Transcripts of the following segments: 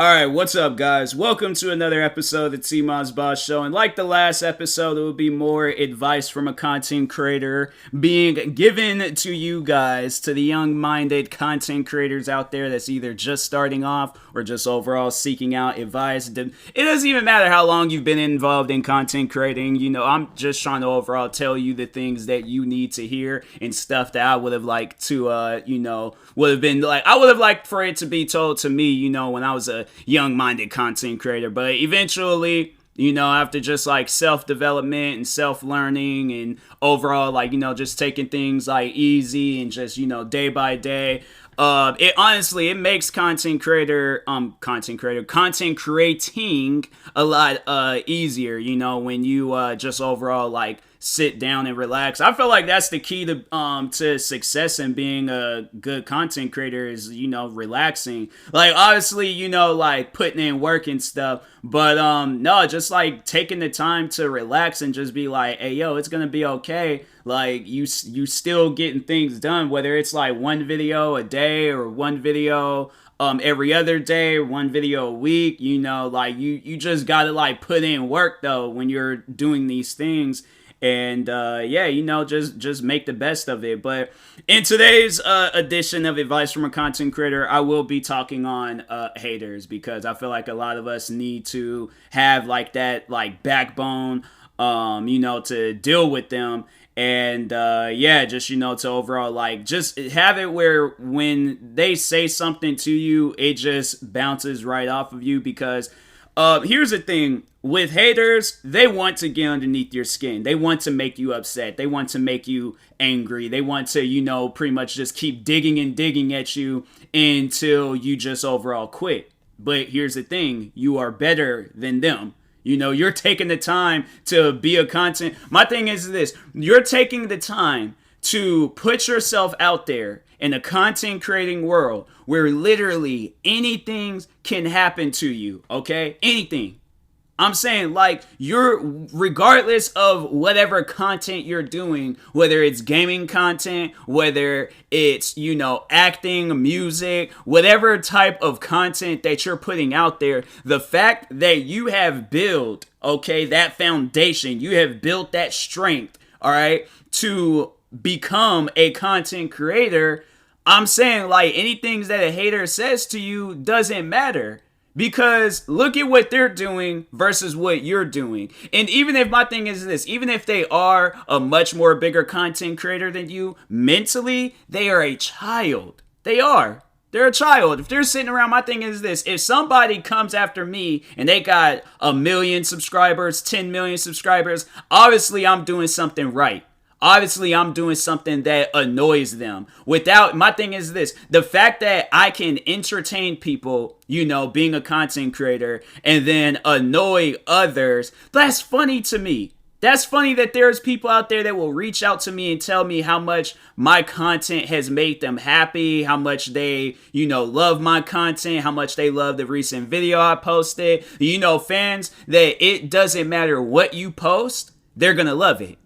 Alright, what's up, guys? Welcome to another episode of the TMossBoss Show. And like the last episode, it will be more advice from a content creator being given to you guys, to the young-minded content creators out there that's either just starting off or just overall seeking out advice. It doesn't even matter how long you've been involved in content creating. You know, I'm just trying to overall tell you the things that you need to hear and stuff that I would have liked to, I would have liked for it to be told to me, when I was a young-minded content creator. But eventually, after just like self-development and self-learning and overall just taking things like easy and just day by day, it makes content creating a lot easier, when you just overall like sit down and relax. I feel like that's the key to success in being a good content creator is, relaxing. Like, obviously, like putting in work and stuff, but no, just like taking the time to relax and just be like, hey, yo, it's gonna be okay. Like, you still getting things done, whether it's like one video a day or one video every other day, one video a week. You just gotta like put in work though when you're doing these things. And just make the best of it. But in today's edition of Advice from a Content Creator, I will be talking on haters, because I feel like a lot of us need to have like that like backbone, to deal with them. And to overall like just have it where when they say something to you, it just bounces right off of you. Because here's the thing. With haters, they want to get underneath your skin. They want to make you upset. They want to make you angry. They want to, pretty much just keep digging and digging at you until you just overall quit. But here's the thing. You are better than them. You're taking the time to be a content. My thing is this. You're taking the time to put yourself out there in a content creating world where literally anything can happen to you, okay? Anything. I'm saying, like, regardless of whatever content you're doing, whether it's gaming content, whether it's, acting, music, whatever type of content that you're putting out there, the fact that you have built, okay, that foundation, you have built that strength, all right, to become a content creator, I'm saying, like, anything that a hater says to you doesn't matter. Because look at what they're doing versus what you're doing. And even if my thing is this, even if they are a much more bigger content creator than you, mentally, they are a child. They are. They're a child. If they're sitting around, my thing is this. If somebody comes after me and they got 1 million subscribers, 10 million subscribers, obviously I'm doing something right. Obviously, I'm doing something that annoys them. My thing is this, the fact that I can entertain people, being a content creator, and then annoy others, that's funny to me. That's funny that there's people out there that will reach out to me and tell me how much my content has made them happy, how much they, love my content, how much they love the recent video I posted. Fans, that it doesn't matter what you post, they're gonna love it.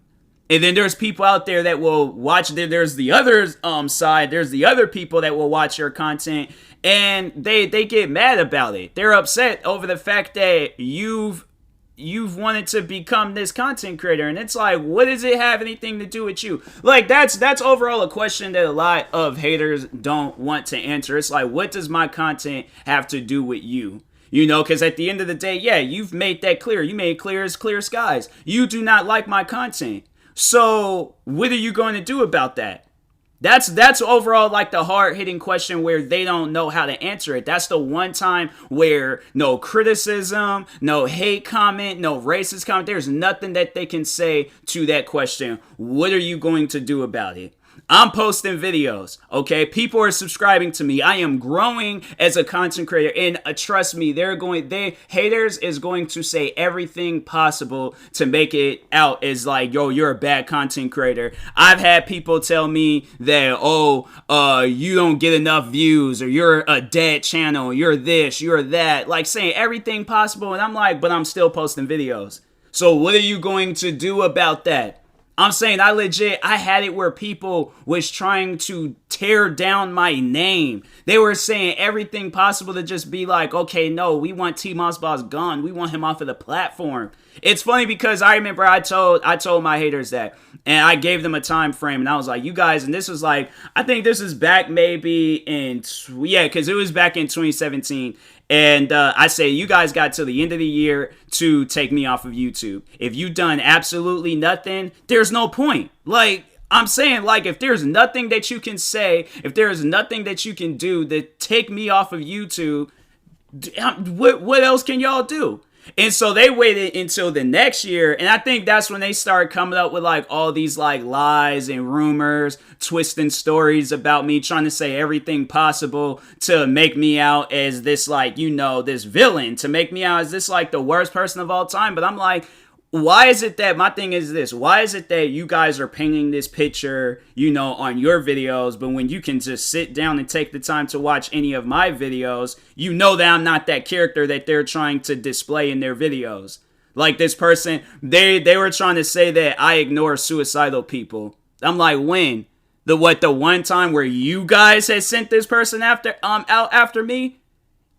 And then there's people out there that will watch, there's the other side, there's the other people that will watch your content and they get mad about it. They're upset over the fact that you've wanted to become this content creator. And it's like, what does it have anything to do with you? Like, that's overall a question that a lot of haters don't want to answer. It's like, what does my content have to do with you? Because at the end of the day, yeah, you've made that clear. You made it clear as clear skies. You do not like my content. So what are you going to do about that? That's overall like the hard-hitting question where they don't know how to answer it. That's the one time where no criticism, no hate comment, no racist comment, there's nothing that they can say to that question. What are you going to do about it? I'm posting videos, okay? People are subscribing to me. I am growing as a content creator, and trust me, haters is going to say everything possible to make it out as like, yo, you're a bad content creator. I've had people tell me that, you don't get enough views, or you're a dead channel, you're this, you're that, like saying everything possible, and I'm like, but I'm still posting videos. So what are you going to do about that? I'm saying I had it where people was trying to tear down my name. They were saying everything possible to just be like, okay, no, we want TMossBoss gone. We want him off of the platform. It's funny because I remember I told my haters that, and I gave them a time frame, and I was like, you guys, and this was like, I think this is back maybe in, because it was back in 2017. And I say, you guys got till the end of the year to take me off of YouTube. If you done absolutely nothing, there's no point. Like, I'm saying, like, if there's nothing that you can say, if there's nothing that you can do that take me off of YouTube, what else can y'all do? And so they waited until the next year, and I think that's when they started coming up with like all these like lies and rumors, twisting stories about me, trying to say everything possible to make me out as this like, you know, this villain, to make me out as this like the worst person of all time. But I'm like, why is it that, my thing is this, why is it that you guys are painting this picture, you know, on your videos, but when you can just sit down and take the time to watch any of my videos, you know that I'm not that character that they're trying to display in their videos. Like this person, they were trying to say that I ignore suicidal people. I'm like, when? The one time where you guys had sent this person out after me?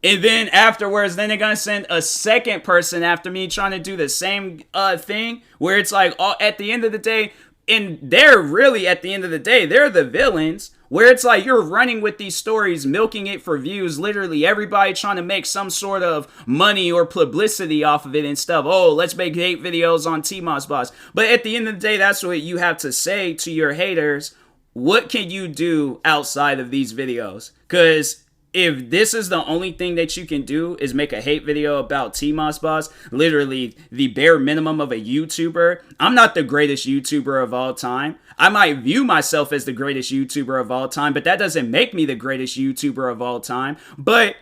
And then afterwards, then they're going to send a second person after me trying to do the same thing, where it's like, at the end of the day, and they're really, at the end of the day, they're the villains, where it's like you're running with these stories, milking it for views, literally everybody trying to make some sort of money or publicity off of it and stuff. Oh, let's make hate videos on TMossBoss. But at the end of the day, that's what you have to say to your haters. What can you do outside of these videos? Because if this is the only thing that you can do is make a hate video about TMossBoss, literally the bare minimum of a YouTuber, I'm not the greatest YouTuber of all time. I might view myself as the greatest YouTuber of all time, but that doesn't make me the greatest YouTuber of all time. But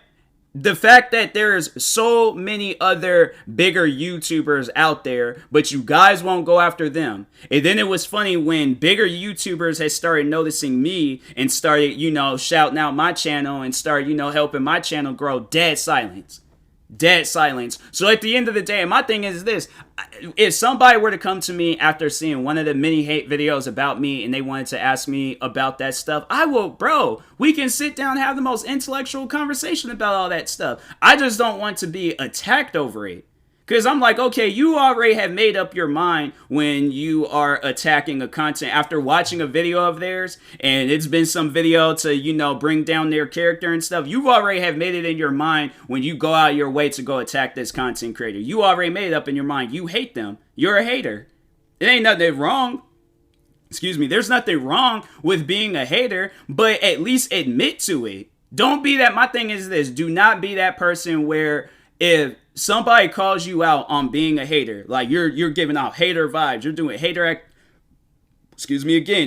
the fact that there's so many other bigger YouTubers out there, but you guys won't go after them. And then it was funny when bigger YouTubers had started noticing me and started, you know, shouting out my channel and started, you know, helping my channel grow, dead silence. Dead silence. So at the end of the day, my thing is this. If somebody were to come to me after seeing one of the many hate videos about me and they wanted to ask me about that stuff, I will, bro, we can sit down and have the most intellectual conversation about all that stuff. I just don't want to be attacked over it. Because I'm like, okay, you already have made up your mind when you are attacking a content after watching a video of theirs and it's been some video to, you know, bring down their character and stuff. You already have made it in your mind when you go out your way to go attack this content creator. You already made it up in your mind. You hate them. You're a hater. It ain't nothing wrong. Excuse me. There's nothing wrong with being a hater, but at least admit to it. Don't be that. My thing is this. Do not be that person where if somebody calls you out on being a hater, like you're giving out hater vibes, you're doing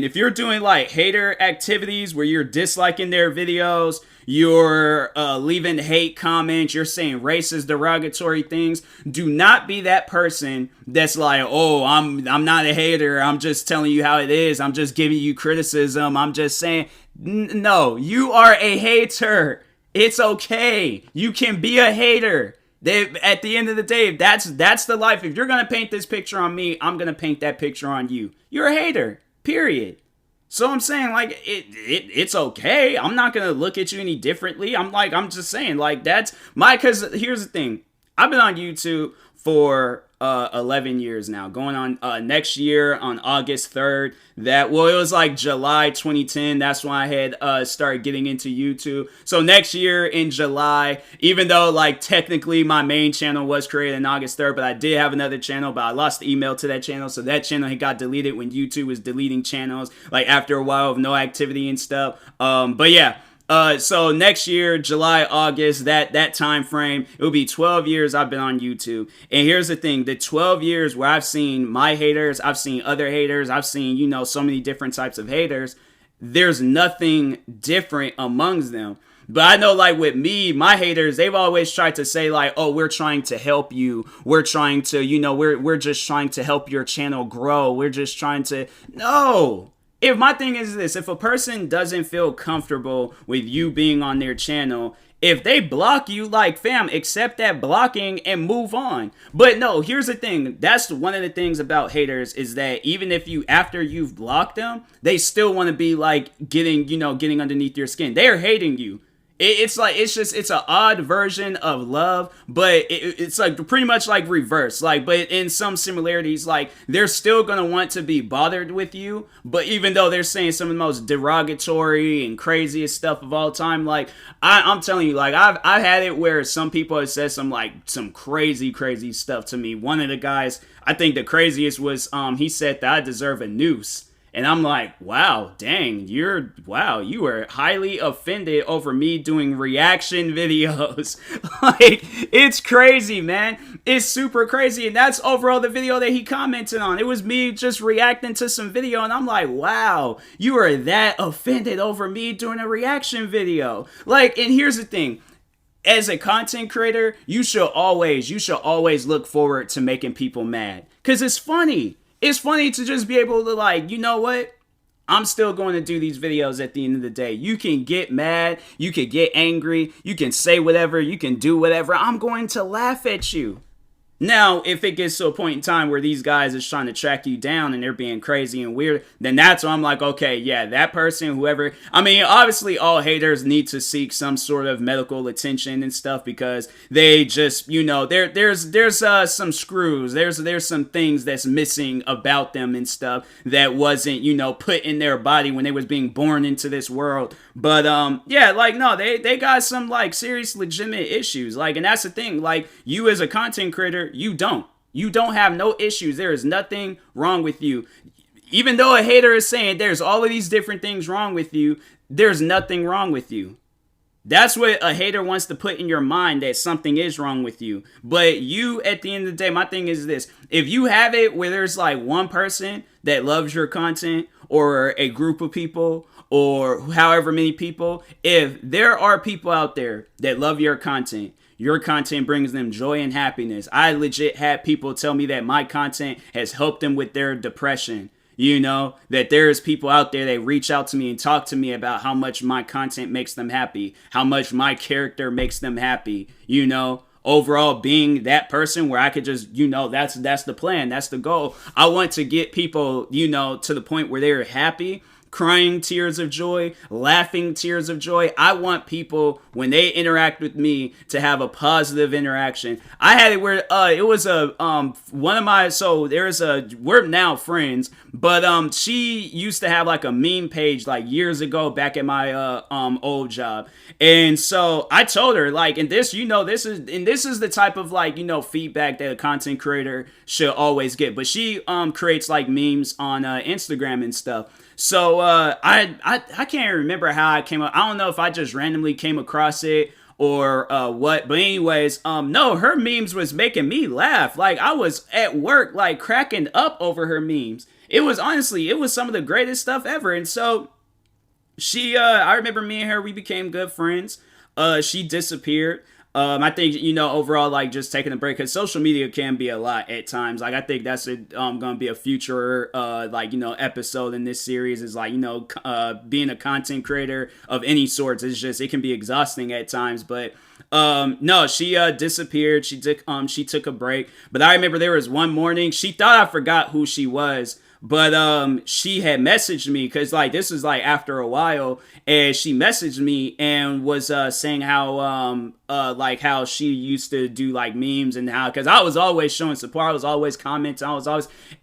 if you're doing like hater activities where you're disliking their videos, you're leaving hate comments, you're saying racist, derogatory things, do not be that person that's like, oh, I'm not a hater, I'm just telling you how it is, I'm just giving you criticism, I'm just saying, no, you are a hater. It's okay. You can be a hater. At the end of the day, that's the life. If you're going to paint this picture on me, I'm going to paint that picture on you. You're a hater, period. So I'm saying, like, it's okay. I'm not going to look at you any differently. I'm just saying, like, because here's the thing. I've been on YouTube for 11 years now, going on next year on August 3rd. It was like July 2010. That's when I had started getting into YouTube. So next year in July, even though like technically my main channel was created on August 3rd, but I did have another channel, but I lost the email to that channel. So that channel had got deleted when YouTube was deleting channels, like after a while of no activity and stuff. But yeah. So next year, July, August, that time frame, it will be 12 years I've been on YouTube. And here's the thing, the 12 years where I've seen my haters, I've seen other haters, I've seen, you know, so many different types of haters, there's nothing different amongst them. But I know, like, with me, my haters, they've always tried to say, like, oh, we're trying to help you. We're trying to, you know, we're just trying to help your channel grow. We're just trying to, no. If my thing is this, if a person doesn't feel comfortable with you being on their channel, if they block you, like, fam, accept that blocking and move on. But no, here's the thing. That's one of the things about haters, is that even if you, after you've blocked them, they still want to be like getting underneath your skin. They're hating you. It's like, it's an odd version of love, but it's like pretty much like reverse. Like, but in some similarities, like, they're still gonna want to be bothered with you, but even though they're saying some of the most derogatory and craziest stuff of all time, like, I'm telling you, like, I've had it where some people have said some crazy stuff to me. One of the guys, I think the craziest was, he said that I deserve a noose. And I'm like, wow, dang, you were highly offended over me doing reaction videos. Like, it's crazy, man. It's super crazy. And that's overall the video that he commented on. It was me just reacting to some video. And I'm like, wow, you are that offended over me doing a reaction video. Like, and here's the thing. As a content creator, you should always look forward to making people mad. Because it's funny. It's funny to just be able to, like, you know what? I'm still going to do these videos at the end of the day. You can get mad. You can get angry. You can say whatever. You can do whatever. I'm going to laugh at you. Now, if it gets to a point in time where these guys is trying to track you down and they're being crazy and weird, then that's when I'm like, okay, yeah, that person, whoever. I mean, obviously all haters need to seek some sort of medical attention and stuff, because they just, there's some screws. There's some things that's missing about them and stuff that wasn't, put in their body when they was being born into this world. But, yeah, like, no, they got some, like, serious legitimate issues. Like, and that's the thing, like, you as a content creator, you don't have no issues. There is nothing wrong with you. Even though a hater is saying there's all of these different things wrong with you, there's nothing wrong with you. That's what a hater wants to put in your mind, that something is wrong with you. But you, at the end of the day, my thing is this. If you have it where there's like one person that loves your content, or a group of people, or however many people, if there are people out there that love your content brings them joy and happiness. I legit had people tell me that my content has helped them with their depression. That there's people out there that reach out to me and talk to me about how much my content makes them happy, how much my character makes them happy, overall being that person where I could just, that's the plan, that's the goal. I want to get people, to the point where they're happy, crying tears of joy, laughing tears of joy. I want people, when they interact with me, to have a positive interaction. I had it where it was one of my, we're now friends, but she used to have like a meme page like years ago back at my old job. And so I told her, like, and this is the type of, like, feedback that a content creator should always get. But she creates like memes on Instagram and stuff. So I can't remember how I came up. I don't know if I just randomly came across it or what. But anyways, no, her memes was making me laugh. Like, I was at work, like, cracking up over her memes. It was some of the greatest stuff ever. And so I remember me and her, we became good friends. She disappeared. I think, overall, like, just taking a break, because social media can be a lot at times. Like, I think that's going to be a future, episode in this series, is like, being a content creator of any sorts is just, it can be exhausting at times. But no, she disappeared. She took a break. But I remember there was one morning, she thought I forgot who she was. But she had messaged me, because, like, this was like after a while, and she messaged me and was saying how how she used to do like memes, and how, because I was always showing support, I was always commenting,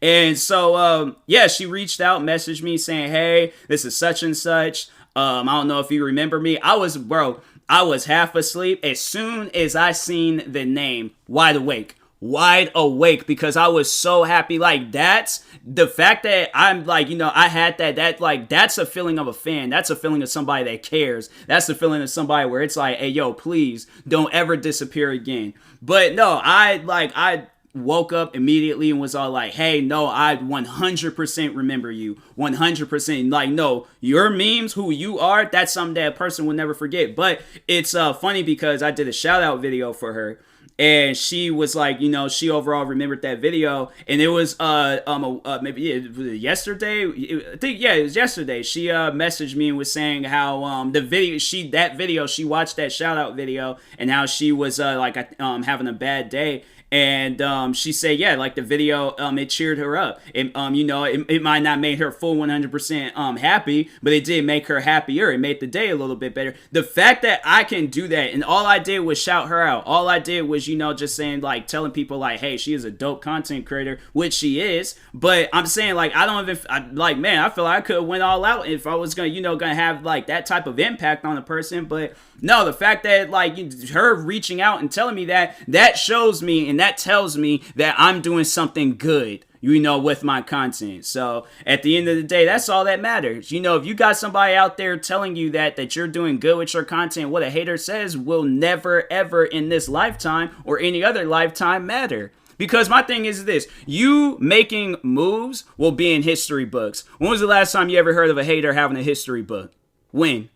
and so yeah, she reached out, messaged me saying, hey, this is such and such. I don't know if you remember me. I was half asleep. As soon as I seen the name, wide awake, because I was so happy. Like, that's the fact that I'm like, I had that like, that's a feeling of a fan. That's a feeling of somebody that cares. That's the feeling of somebody where it's like, hey, yo, please don't ever disappear again. But no, I woke up immediately and was all like, hey, no, I 100% remember you. 100%. Like, no, your memes, who you are, that's something that a person will never forget. But it's funny because I did a shout out video for her. and she was like, she overall remembered that video, and it was maybe yesterday. I think it was yesterday. She messaged me and was saying how the video she watched that shout out video, and how she was having a bad day. And she said, yeah, like the video, it cheered her up. It might not make her full 100% happy, but it did make her happier. It made the day a little bit better. The fact that I can do that, and all I did was shout her out. All I did was, just saying, like, telling people, like, hey, she is a dope content creator, which she is. But I'm saying, like, I feel like I could have went all out if I was gonna have, like, that type of impact on a person. But no, the fact that, like, her reaching out and telling me that shows me, and that tells me that I'm doing something good, with my content. So at the end of the day, that's all that matters. If you got somebody out there telling you that you're doing good with your content, what a hater says will never, ever in this lifetime or any other lifetime matter. Because my thing is this, you making moves will be in history books. When was the last time you ever heard of a hater having a history book? When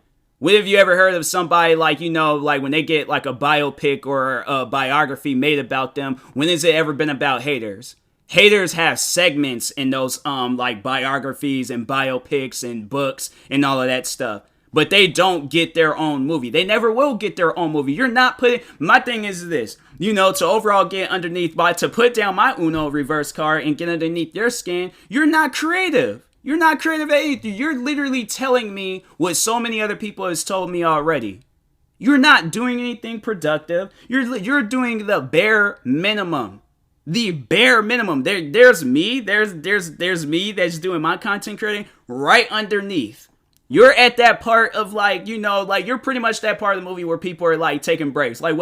have you ever heard of somebody like when they get like a biopic or a biography made about them? When has it ever been about haters? Haters have segments in those like biographies and biopics and books and all of that stuff. But they don't get their own movie. They never will get their own movie. You're not putting... My thing is this, to overall get underneath, to put down my Uno reverse card and get underneath your skin, you're not creative. You're not creative at anything. You're literally telling me what so many other people has told me already. You're not doing anything productive. You're doing the bare minimum. The bare minimum. There's me. There's me that's doing my content creating right underneath. You're at that part of you're pretty much that part of the movie where people are like taking breaks, like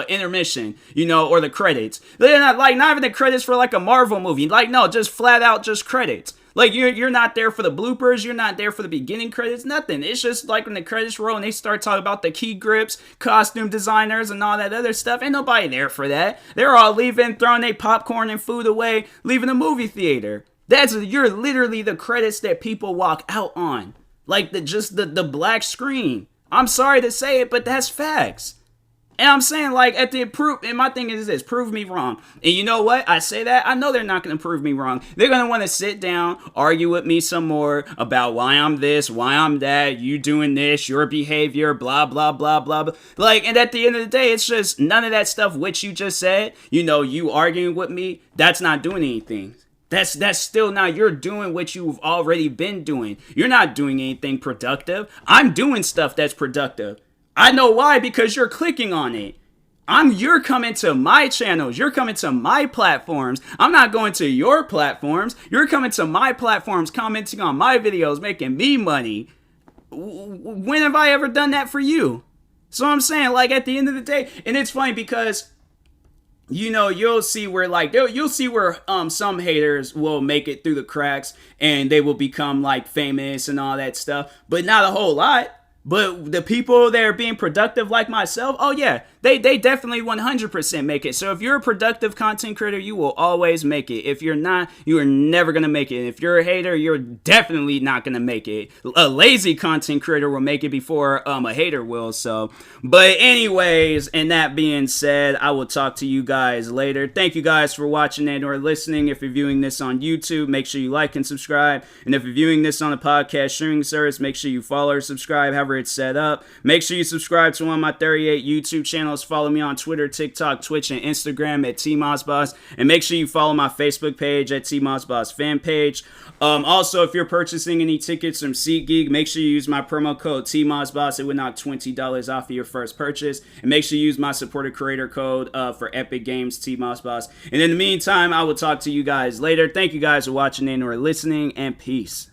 intermission, or the credits. They're not even the credits for like a Marvel movie. Like, no, just flat out just credits. Like, you're not there for the bloopers. You're not there for the beginning credits. Nothing. It's just like when the credits roll and they start talking about the key grips, costume designers, and all that other stuff. Ain't nobody there for that. They're all leaving, throwing their popcorn and food away, leaving the movie theater. You're literally the credits that people walk out on. Like the black screen. I'm sorry to say it, but that's facts. And I'm saying, like, and my thing is this, prove me wrong. And you know what? I say that, I know they're not going to prove me wrong. They're going to want to sit down, argue with me some more about why I'm this, why I'm that, you doing this, your behavior, blah, blah, blah, blah, blah. Like, and at the end of the day, it's just none of that stuff which you just said, you arguing with me, that's not doing anything. That's still not, you're doing what you've already been doing. You're not doing anything productive. I'm doing stuff that's productive. I know why, because you're clicking on it. You're coming to my channels. You're coming to my platforms. I'm not going to your platforms. You're coming to my platforms, commenting on my videos, making me money. When have I ever done that for you? So I'm saying, like, at the end of the day, and it's funny because, you'll see where some haters will make it through the cracks and they will become like famous and all that stuff, but not a whole lot. But the people that are being productive like myself, oh yeah, they definitely 100% make it. So if you're a productive content creator, you will always make it. If you're not, you are never going to make it. If you're a hater, you're definitely not going to make it. A lazy content creator will make it before a hater will. So, but anyways, and that being said, I will talk to you guys later. Thank you guys for watching and or listening. If you're viewing this on YouTube, make sure you like and subscribe. And if you're viewing this on a podcast streaming service, make sure you follow or subscribe, however it's set up. Make sure you subscribe to one of my 38 YouTube channels. Follow me on Twitter, TikTok, Twitch, and Instagram at TMossBoss. And make sure you follow my Facebook page at TMossBoss fan page. Also, if you're purchasing any tickets from SeatGeek, make sure you use my promo code TMossBoss. It would knock $20 off of your first purchase. And make sure you use my supporter creator code for Epic Games, TMossBoss. And in the meantime, I will talk to you guys later. Thank you guys for watching and or listening, and peace.